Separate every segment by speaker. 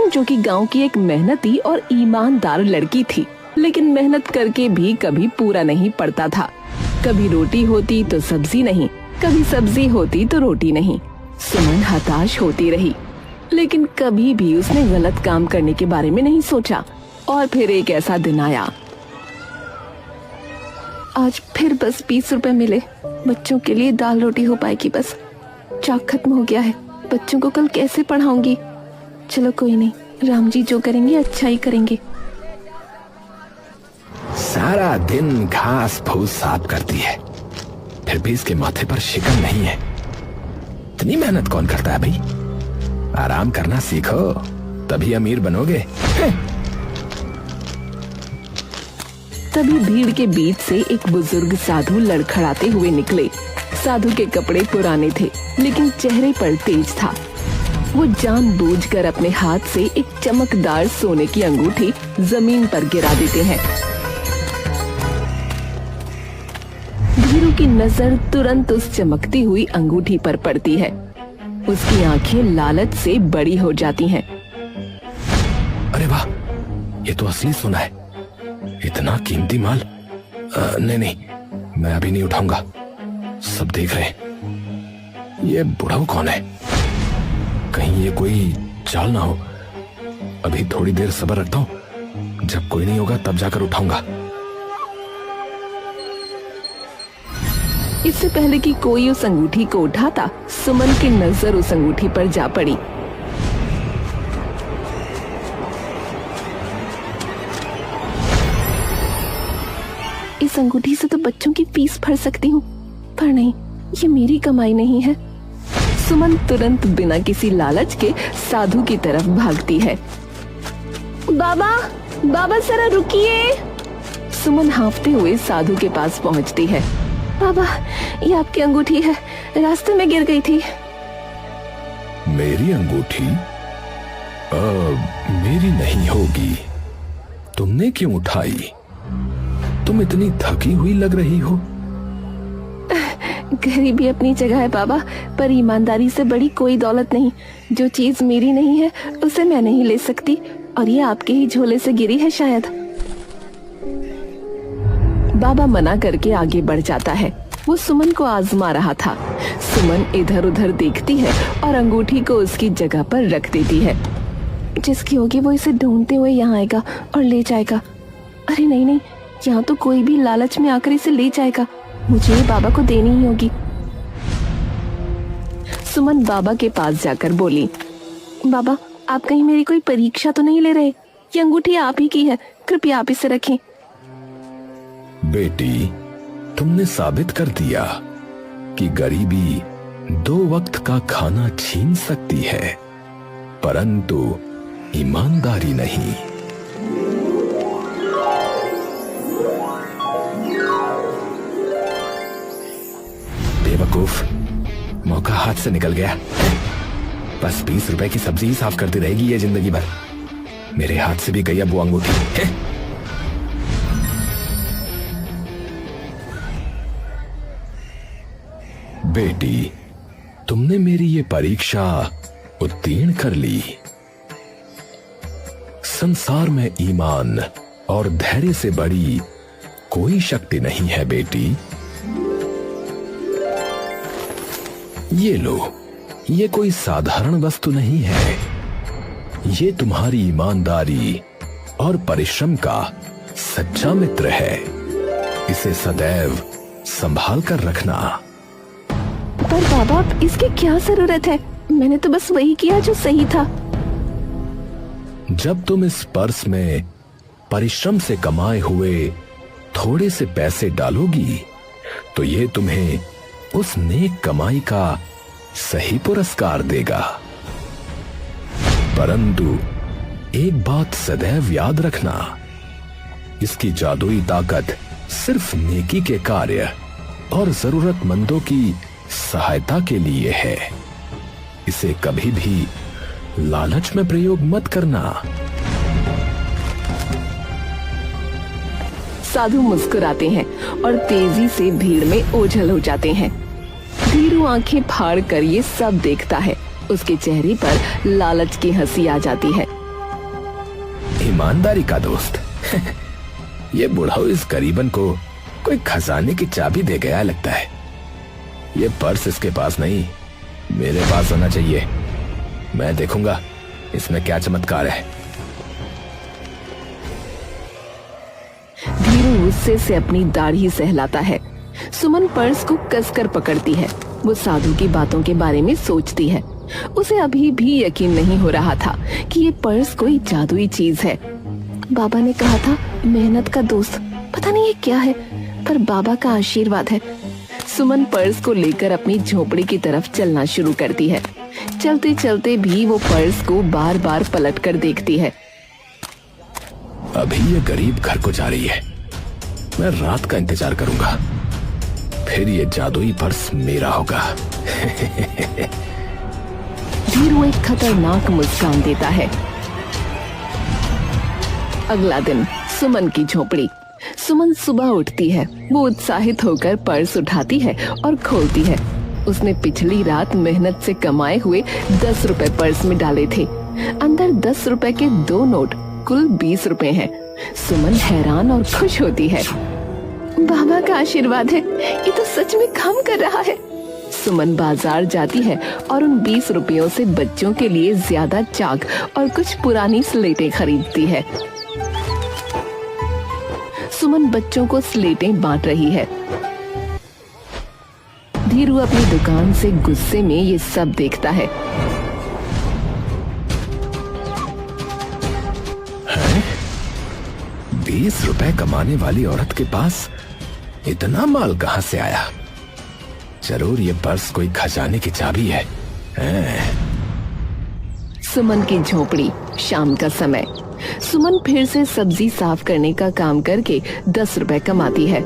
Speaker 1: जो कि गांव की एक मेहनती और ईमानदार लड़की थी, लेकिन मेहनत करके भी कभी पूरा नहीं पड़ता था। कभी रोटी होती तो सब्जी नहीं, कभी सब्जी होती तो रोटी नहीं। सुमन हताश होती रही, लेकिन कभी भी उसने गलत काम करने के बारे में नहीं सोचा। और फिर एक ऐसा दिन आया। आज फिर बस 20 रुपए मिले, बच्चों के लिए दाल रोटी हो पाएगी। बस चाक खत्म हो गया है, बच्चों को कल कैसे पढ़ाऊंगी। चलो कोई नहीं, राम जी जो करेंगे अच्छा ही करेंगे।
Speaker 2: सारा दिन घास फूस साफ करती है, फिर भी इसके माथे पर शिकन नहीं है। इतनी मेहनत कौन करता है भाई? आराम करना सीखो, तभी अमीर बनोगे।
Speaker 1: तभी भीड़ के बीच से एक बुजुर्ग साधु लड़खड़ाते हुए निकले। साधु के कपड़े पुराने थे, लेकिन चेहरे पर तेज था। वो जानबूझकर अपने हाथ से एक चमकदार सोने की अंगूठी जमीन पर गिरा देते हैं। भीरू की नजर तुरंत उस चमकती हुई अंगूठी पर पड़ती है। उसकी आंखें लालच से बड़ी हो जाती हैं।
Speaker 2: अरे वाह, ये तो असली सोना है। इतना कीमती माल। नहीं, मैं अभी नहीं उठाऊंगा, सब देख रहे हैं। ये बुढ़ाऊ कौन है? कहीं ये कोई चाल ना हो। अभी थोड़ी देर सब्र रखता हूँ, जब कोई नहीं होगा तब जाकर उठाऊंगा।
Speaker 1: इससे पहले कि कोई उस अंगूठी को उठाता, सुमन की नजर उस अंगूठी पर जा पड़ी। इस अंगूठी से तो बच्चों की फीस भर सकती हूँ, पर नहीं, ये मेरी कमाई नहीं है। सुमन तुरंत बिना किसी लालच के साधु की तरफ भागती है। बाबा, बाबा जरा रुकिए। सुमन हांफते हुए साधु के पास पहुँचती है। बाबा, ये आपकी अंगूठी है, रास्ते में गिर गई थी।
Speaker 2: मेरी अंगूठी? मेरी नहीं होगी। तुमने क्यों उठाई? तुम इतनी थकी हुई लग रही हो।
Speaker 1: गरीबी अपनी जगह है बाबा, पर ईमानदारी से बड़ी कोई दौलत नहीं। जो चीज मेरी नहीं है उसे मैं नहीं ले सकती, और ये आपके ही झोले से गिरी है शायद। बाबा मना करके आगे बढ़ जाता है। वो सुमन को आजमा रहा था। सुमन इधर उधर देखती है और अंगूठी को उसकी जगह पर रख देती है। जिसकी होगी वो इसे ढूंढते हुए यहाँ आएगा और ले जाएगा। अरे नहीं, यहाँ तो कोई भी लालच में आकर इसे ले जाएगा। मुझे बाबा को देनी ही होगी। सुमन बाबा के पास जाकर बोली, बाबा, आप कहीं मेरी कोई परीक्षा तो नहीं ले रहे? ये अंगूठी आप ही की है, कृपया आप इसे रखें।
Speaker 2: बेटी, तुमने साबित कर दिया कि गरीबी 2 वक्त का खाना छीन सकती है, परंतु ईमानदारी नहीं। बेवकूफ, मौका हाथ से निकल गया। बस 20 रुपए की सब्जी ही साफ करती रहेगी ये जिंदगी भर। मेरे हाथ से भी गई अब वो अंगूठी। बेटी, तुमने मेरी ये परीक्षा उत्तीर्ण कर ली। संसार में ईमान और धैर्य से बड़ी कोई शक्ति नहीं है बेटी। ये लो, ये कोई साधारण वस्तु नहीं है। ये तुम्हारी ईमानदारी और परिश्रम का सच्चा मित्र है। इसे सदैव संभाल कर रखना।
Speaker 1: पर बाबा, इसकी क्या जरूरत है? मैंने तो बस वही किया जो सही था।
Speaker 2: जब तुम इस पर्स में परिश्रम से कमाए हुए थोड़े से पैसे डालोगी, तो ये तुम्हें उस नेक कमाई का सही पुरस्कार देगा। परंतु एक बात सदैव याद रखना, इसकी जादुई ताकत सिर्फ नेकी के कार्य और जरूरतमंदों की सहायता के लिए है। इसे कभी भी लालच में प्रयोग मत करना।
Speaker 1: साधु मुस्कुराते हैं और तेजी से भीड़ में ओझल हो जाते हैं। धीरू आंखें फाड़ कर ये सब देखता है। उसके चेहरे पर लालच की हंसी आ जाती है।
Speaker 2: ईमानदारी का दोस्त। ये बुढ़ाऊ इस गरीबन को कोई खजाने की चाबी दे गया लगता है। ये पर्स इसके पास नहीं, मेरे पास होना चाहिए। मैं देखूंगा इसमें क्या चमत्कार है।
Speaker 1: धीरू गुस्से से अपनी दाढ़ी सहलाता है। सुमन पर्स को कसकर पकड़ती है। वो साधु की बातों के बारे में सोचती है। उसे अभी भी यकीन नहीं हो रहा था कि ये पर्स कोई जादुई चीज है। बाबा ने कहा था मेहनत का दोस्त, पता नहीं ये क्या है, पर बाबा का आशीर्वाद है। सुमन पर्स को लेकर अपनी झोपड़ी की तरफ चलना शुरू करती है। चलते चलते भी वो पर्स को बार बार पलट कर देखती है।
Speaker 2: अभी ये गरीब घर को जा रही है। मैं रात का इंतजार करूंगा, फिर ये जादुई पर्स मेरा होगा।
Speaker 1: धीरू एक खतरनाक मुस्कान देता है। अगला दिन सुमन की झोपड़ी। सुमन सुबह उठती है। वो उत्साहित होकर पर्स उठाती है और खोलती है। उसने पिछली रात मेहनत से कमाए हुए 10 रुपए पर्स में डाले थे। अंदर 10 रुपए के 2 नोट, कुल 20 रुपए हैं। सुमन हैरान और खुश होती है। बाबा का आशीर्वाद है, ये तो सच में काम कर रहा है। सुमन बाजार जाती है और उन 20 रुपयों से बच्चों के लिए ज्यादा चाक और कुछ पुरानी स्लेटें खरीदती है। सुमन बच्चों को स्लेटें बांट रही है। धीरू अपनी दुकान से गुस्से में ये सब देखता है।
Speaker 2: 20 रुपए कमाने वाली औरत के पास इतना माल कहां से आया? जरूर ये पर्स कोई खजाने की चाबी है।
Speaker 1: सुमन की झोपड़ी। शाम का समय। सुमन फिर से सब्जी साफ करने का काम करके 10 रुपए कमाती है।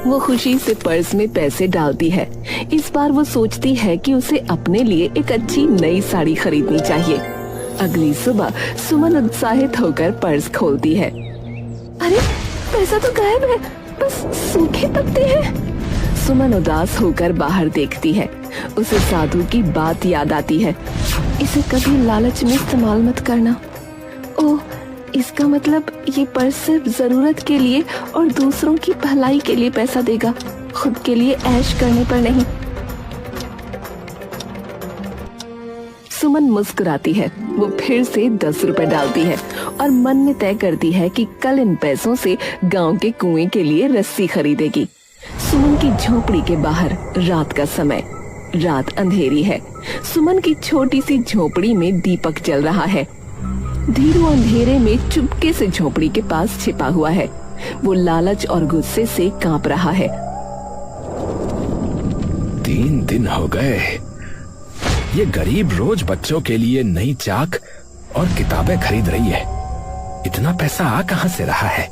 Speaker 1: वो खुशी से पर्स में पैसे डालती है। इस बार वो सोचती है कि उसे अपने लिए एक अच्छी नई साड़ी खरीदनी चाहिए। अगली सुबह सुमन उत्साहित होकर पर्स खोलती है। अरे पैसा तो गायब है, बस सूखे पत्ते हैं। सुमन उदास होकर बाहर देखती है। उसे साधु की बात याद आती है। इसे कभी लालच में इस्तेमाल मत करना। ओह, इसका मतलब ये पर्स सिर्फ जरूरत के लिए और दूसरों की भलाई के लिए पैसा देगा, खुद के लिए ऐश करने पर नहीं। सुमन मुस्कुराती है। वो फिर से 10 रुपए डालती है और मन में तय करती है कि कल इन पैसों से गांव के कुएं के लिए रस्सी खरीदेगी। सुमन की झोपड़ी के बाहर रात का समय। रात अंधेरी है। सुमन की छोटी सी झोपड़ी में दीपक जल रहा है। धीरू अंधेरे में चुपके से झोपड़ी के पास छिपा हुआ है। वो लालच और गुस्से से कांप रहा है।
Speaker 2: 3 दिन हो गए। ये गरीब रोज बच्चों के लिए नई चाक और किताबें खरीद रही है। इतना पैसा आ कहां से रहा है?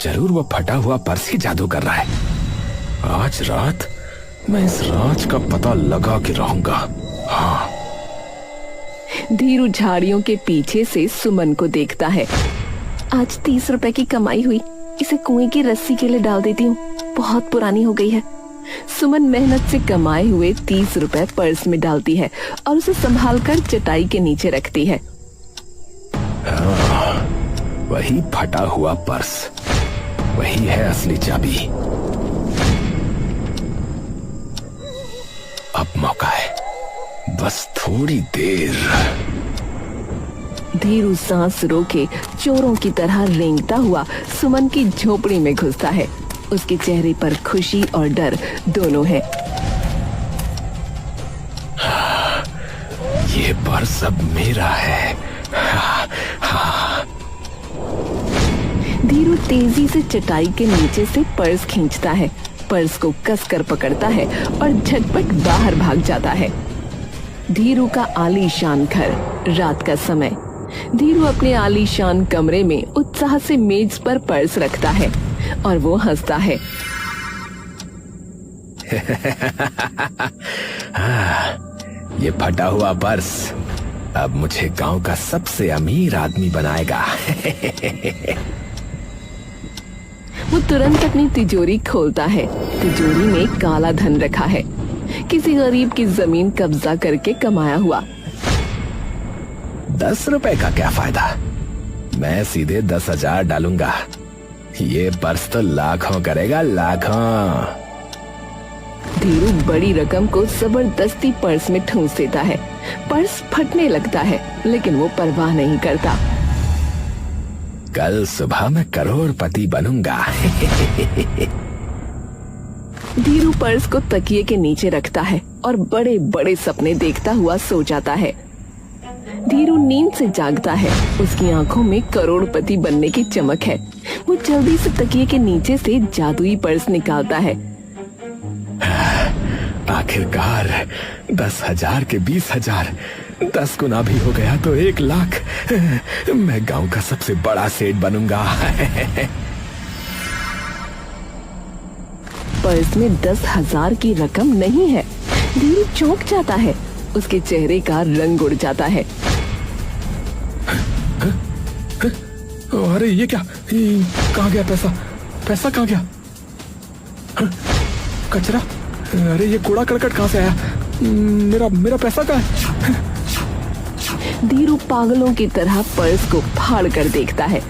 Speaker 2: जरूर वो फटा हुआ पर्स ही जादू कर रहा है। आज रात मैं इस राज का पता लगा के रहूंगा। हाँ।
Speaker 1: धीरू झाड़ियों के पीछे से सुमन को देखता है। आज 30 रुपए की कमाई हुई, इसे कुएं की रस्सी के लिए डाल देती हूँ, बहुत पुरानी हो गई है। सुमन मेहनत से कमाए हुए 30 रुपए पर्स में डालती है और उसे संभालकर चटाई के नीचे रखती है।
Speaker 2: वही फटा हुआ पर्स, वही है असली चाबी। अब मौका है, बस थोड़ी देर।
Speaker 1: धीरू सांस रोके चोरों की तरह रेंगता हुआ सुमन की झोपड़ी में घुसता है। उसके चेहरे पर खुशी और डर दोनों है।
Speaker 2: ये पर्स अब मेरा है।
Speaker 1: धीरू तेजी से चटाई के नीचे से पर्स खींचता है। पर्स को कसकर पकड़ता है और झटपट बाहर भाग जाता है। धीरू का आलीशान घर। रात का समय। धीरू अपने आलीशान कमरे में उत्साह से मेज पर पर्स रखता है और वो हंसता है।
Speaker 2: ये फटा हुआ पर्स अब मुझे गांव का सबसे अमीर आदमी बनाएगा।
Speaker 1: वो तुरंत अपनी तिजोरी खोलता है। तिजोरी में काला धन रखा है, किसी गरीब की जमीन कब्जा करके कमाया हुआ।
Speaker 2: 10 रुपए का क्या फायदा? मैं सीधे 10,000 डालूंगा। ये पर्स तो लाखों करेगा, लाखों।
Speaker 1: धीरू बड़ी रकम को जबरदस्ती पर्स में ठूंस देता है। पर्स फटने लगता है, लेकिन वो परवाह नहीं करता।
Speaker 2: कल सुबह मैं करोड़पति बनूंगा।
Speaker 1: धीरू पर्स को तकिए के नीचे रखता है और बड़े बड़े सपने देखता हुआ सो जाता है। धीरू नींद से जागता है। उसकी आंखों में करोड़पति बनने की चमक है। वो जल्दी से तकिए के नीचे से जादुई पर्स निकालता है।
Speaker 2: आखिरकार 10,000 के 20,000, 10 गुना भी हो गया तो 1,00,000। मैं गांव का सबसे बड़ा सेठ बनूंगा।
Speaker 1: पर्स में 10,000 की रकम नहीं है। धीरू चौंक जाता है। उसके चेहरे का रंग उड़ जाता है।
Speaker 2: अरे ये क्या, कहाँ गया पैसा? पैसा कहाँ गया? कचरा? अरे ये कूड़ा करकट कहाँ से आया? मेरा पैसा कहाँ है?
Speaker 1: धीरू पागलों की तरह पर्स को फाड़ कर देखता है।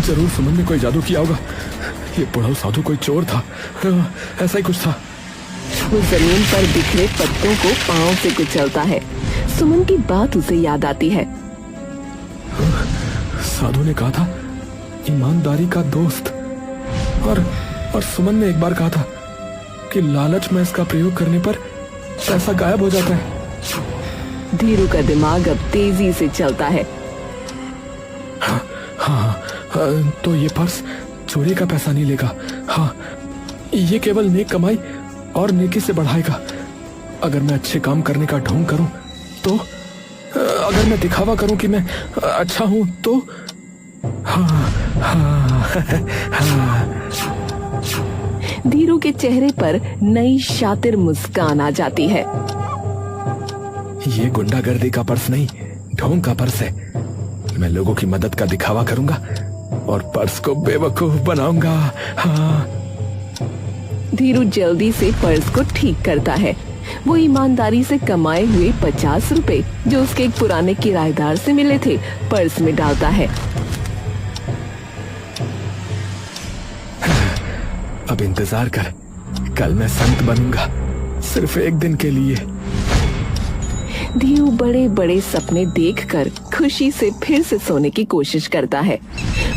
Speaker 2: जरूर सुमन ने कोई जादू किया होगा। ये बुढ़ाऊ साधु कोई चोर था, ऐसा ही कुछ था।
Speaker 1: वो जमीन पर बिखरे पत्तों को पांव से कुचलता है। सुमन की बात उसे याद आती है।
Speaker 2: साधु ने कहा था ईमानदारी का दोस्त, और सुमन ने एक बार कहा था कि लालच में इसका प्रयोग करने पर पैसा गायब हो जाता है।
Speaker 1: धीरू का दिमाग अब तेजी से चलता है।
Speaker 2: हाँ, तो ये पर्स चोरी का पैसा नहीं लेगा। हाँ, ये केवल नेक कमाई और नेकी से बढ़ाएगा। अगर मैं अच्छे काम करने का ढोंग करूं तो, अगर मैं दिखावा करूं कि मैं अच्छा हूं तो,
Speaker 1: धीरू के चेहरे पर नई शातिर मुस्कान आ जाती है।
Speaker 2: ये गुंडागर्दी का पर्स नहीं, ढोंग का पर्स है। मैं लोगों की मदद का दिखावा करूंगा और पर्स को बेवकूफ बनाऊंगा। हाँ।
Speaker 1: धीरू जल्दी से पर्स को ठीक करता है। वो ईमानदारी से कमाए हुए 50 रुपए जो उसके एक पुराने किराएदार से मिले थे पर्स में डालता है।
Speaker 2: अब इंतजार कर, कल मैं संत बनूंगा, सिर्फ एक दिन के लिए।
Speaker 1: धीरू बड़े बड़े सपने देखकर खुशी से फिर से सोने की कोशिश करता है।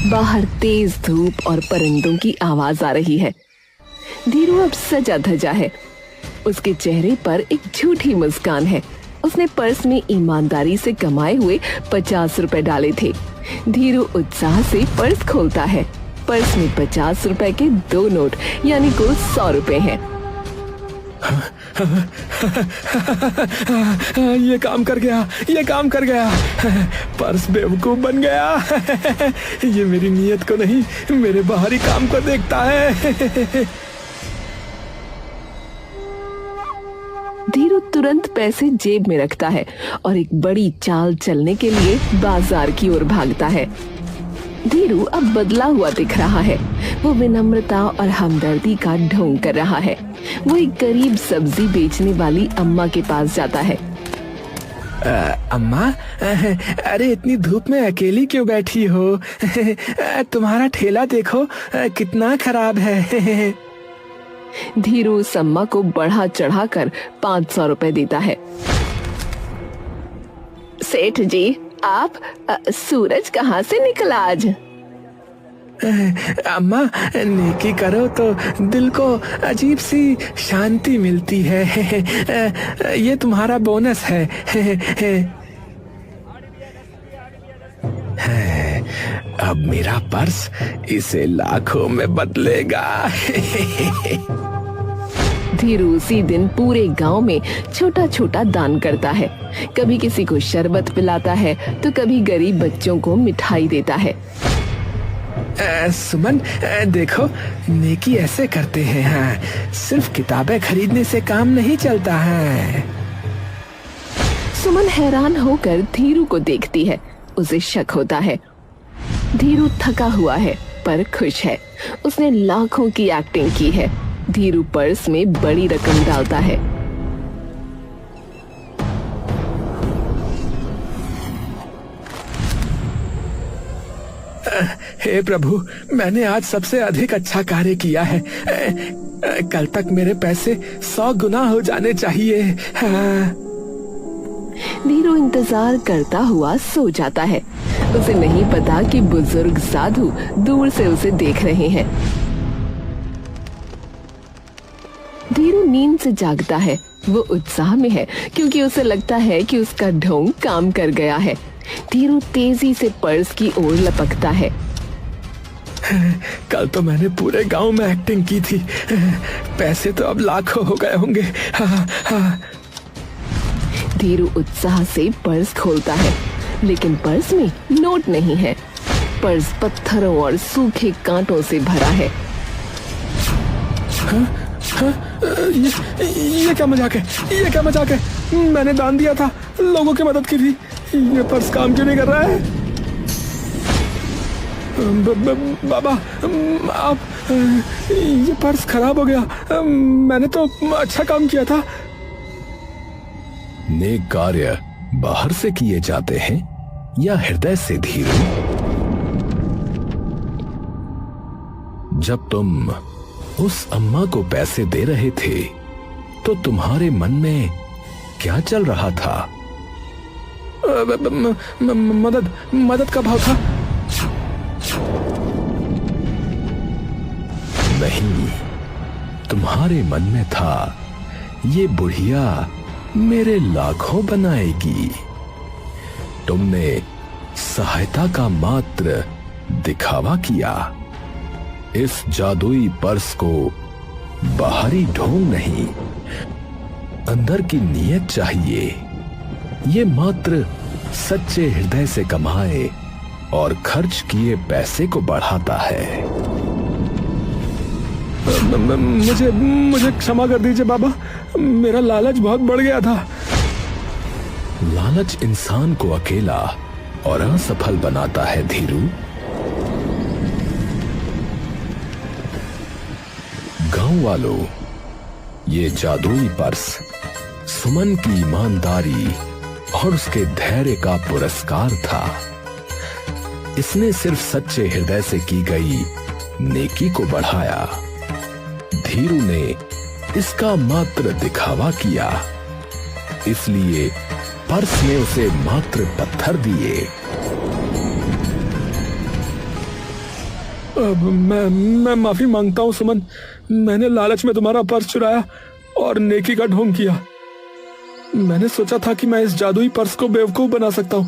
Speaker 1: बाहर तेज धूप और परिंदों की आवाज आ रही है। धीरू अब सजा धजा है। उसके चेहरे पर एक झूठी मुस्कान है। उसने पर्स में ईमानदारी से कमाए हुए 50 रुपए डाले थे। धीरू उत्साह से पर्स खोलता है। पर्स में 50 रुपए के 2 नोट यानी कुल 100 रुपए हैं।
Speaker 2: ये काम कर गया, ये काम कर गया। पर्स बेवकूफ बन गया। ये मेरी नीयत को नहीं, मेरे बाहरी काम को देखता है।
Speaker 1: धीरू तुरंत पैसे जेब में रखता है और एक बड़ी चाल चलने के लिए बाजार की ओर भागता है। धीरू अब बदला हुआ दिख रहा है। वो विनम्रता और हमदर्दी का ढोंग कर रहा है। वो एक गरीब सब्जी बेचने वाली अम्मा के पास जाता है।
Speaker 2: अम्मा, अरे इतनी धूप में अकेली क्यों बैठी हो? तुम्हारा ठेला देखो कितना खराब है।
Speaker 1: धीरू उस अम्मा को बढ़ा चढ़ाकर 500 रुपए देता है। सेठ जी, आप सूरज कहाँ से निकला आज?
Speaker 2: अम्मा, नेकी करो तो दिल को अजीब सी शांति मिलती है। ये तुम्हारा बोनस है। अब मेरा पर्स इसे लाखों में बदलेगा।
Speaker 1: धीरू उसी दिन पूरे गांव में छोटा छोटा दान करता है। कभी किसी को शरबत पिलाता है तो कभी गरीब बच्चों को मिठाई देता है।
Speaker 2: सुमन, देखो नेकी ऐसे करते हैं। हाँ, सिर्फ किताबें खरीदने से काम नहीं चलता है।
Speaker 1: सुमन हैरान होकर धीरू को देखती है। उसे शक होता है। धीरू थका हुआ है पर खुश है। उसने लाखों की एक्टिंग की है। धीरू पर्स में बड़ी रकम डालता है।
Speaker 2: हे प्रभु, मैंने आज सबसे अधिक अच्छा कार्य किया है। कल तक मेरे पैसे 100 गुना हो जाने चाहिए। हाँ।
Speaker 1: धीरू इंतजार करता हुआ सो जाता है। उसे नहीं पता कि बुजुर्ग साधु दूर से उसे देख रहे हैं। धीरू नींद से जागता है। वो उत्साह में है क्योंकि उसे लगता है कि उसका ढोंग काम कर गया है। धीरू तेजी से पर्स की ओर लपकता है।
Speaker 2: कल तो मैंने पूरे गांव में एक्टिंग की थी। पैसे तो अब लाखों हो गए होंगे। हाँ, हाँ।
Speaker 1: धीरू उत्साह से पर्स खोलता है, लेकिन पर्स में नोट नहीं है। पर्स पत्थरों और सूखे कांटों से भरा है।
Speaker 2: हाँ, हाँ, ये क्या मजाक है? ये क्या मजाक है? मैंने दान दिया था, लोगों की मदद की थी। ये पर्स काम क्यों नहीं कर रहा है? बाबा, आप, ये पर्स खराब हो गया। मैंने तो अच्छा काम किया था। नेक कार्य बाहर से किए जाते हैं या हृदय से? धीरू, जब तुम उस अम्मा को पैसे दे रहे थे तो तुम्हारे मन में क्या चल रहा था? मदद का भाव था। नहीं, तुम्हारे मन में था ये बुढ़िया मेरे लाखों बनाएगी। तुमने सहायता का मात्र दिखावा किया। इस जादुई पर्स को बाहरी ढोंग नहीं, अंदर की नीयत चाहिए। ये मात्र सच्चे हृदय से कमाए और खर्च किए पैसे को बढ़ाता है। मुझे क्षमा कर दीजिए बाबा, मेरा लालच बहुत बढ़ गया था। लालच इंसान को अकेला और असफल बनाता है धीरू। गांव वालों, ये जादुई पर्स सुमन की ईमानदारी और उसके धैर्य का पुरस्कार था। इसने सिर्फ सच्चे हृदय से की गई नेकी को बढ़ाया। धीरू ने इसका मात्र दिखावा किया, इसलिए पर्स ने उसे मात्र पत्थर दिए। मैं माफी मांगता हूं सुमन, मैंने लालच में तुम्हारा पर्स चुराया और नेकी का ढोंग किया। मैंने सोचा था कि मैं इस जादुई पर्स को बेवकूफ बना सकता हूं,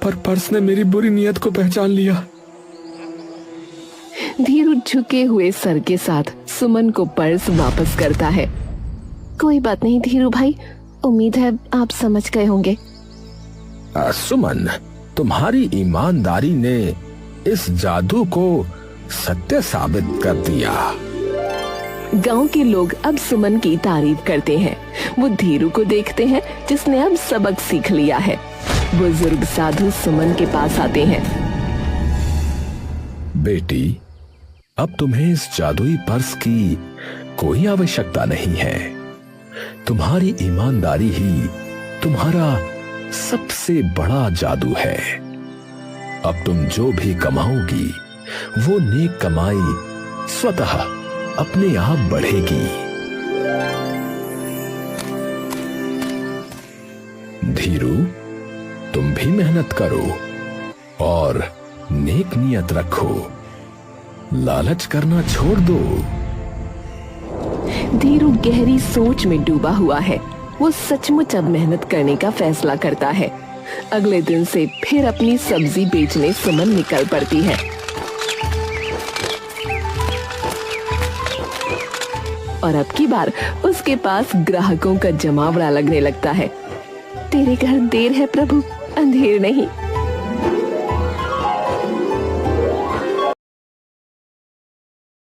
Speaker 2: पर पर्स ने मेरी बुरी नीयत को पहचान लिया।
Speaker 1: धीरू झुके हुए सर के साथ सुमन को पर्स वापस करता है। कोई बात नहीं धीरू भाई, उम्मीद है आप समझ गए होंगे।
Speaker 2: सुमन, तुम्हारी ईमानदारी ने इस जादू को सत्य साबित कर दिया।
Speaker 1: गांव के लोग अब सुमन की तारीफ करते हैं। वो धीरू को देखते हैं जिसने अब सबक सीख लिया है। बुजुर्ग साधु सुमन के पास आते हैं।
Speaker 2: बेटी, अब तुम्हें इस जादुई पर्स की कोई आवश्यकता नहीं है। तुम्हारी ईमानदारी ही तुम्हारा सबसे बड़ा जादू है। अब तुम जो भी कमाओगी वो नेक कमाई स्वतः अपने आप बढ़ेगी। धीरू, तुम भी मेहनत करो और नेक नियत रखो। लालच करना छोड़ दो।
Speaker 1: धीरू गहरी सोच में डूबा हुआ है। वो सचमुच अब मेहनत करने का फैसला करता है। अगले दिन से फिर अपनी सब्जी बेचने सुमन निकल पड़ती है। और अब की बार उसके पास ग्राहकों का जमावड़ा लगने लगता है। तेरे घर देर है प्रभु, अंधेर नहीं।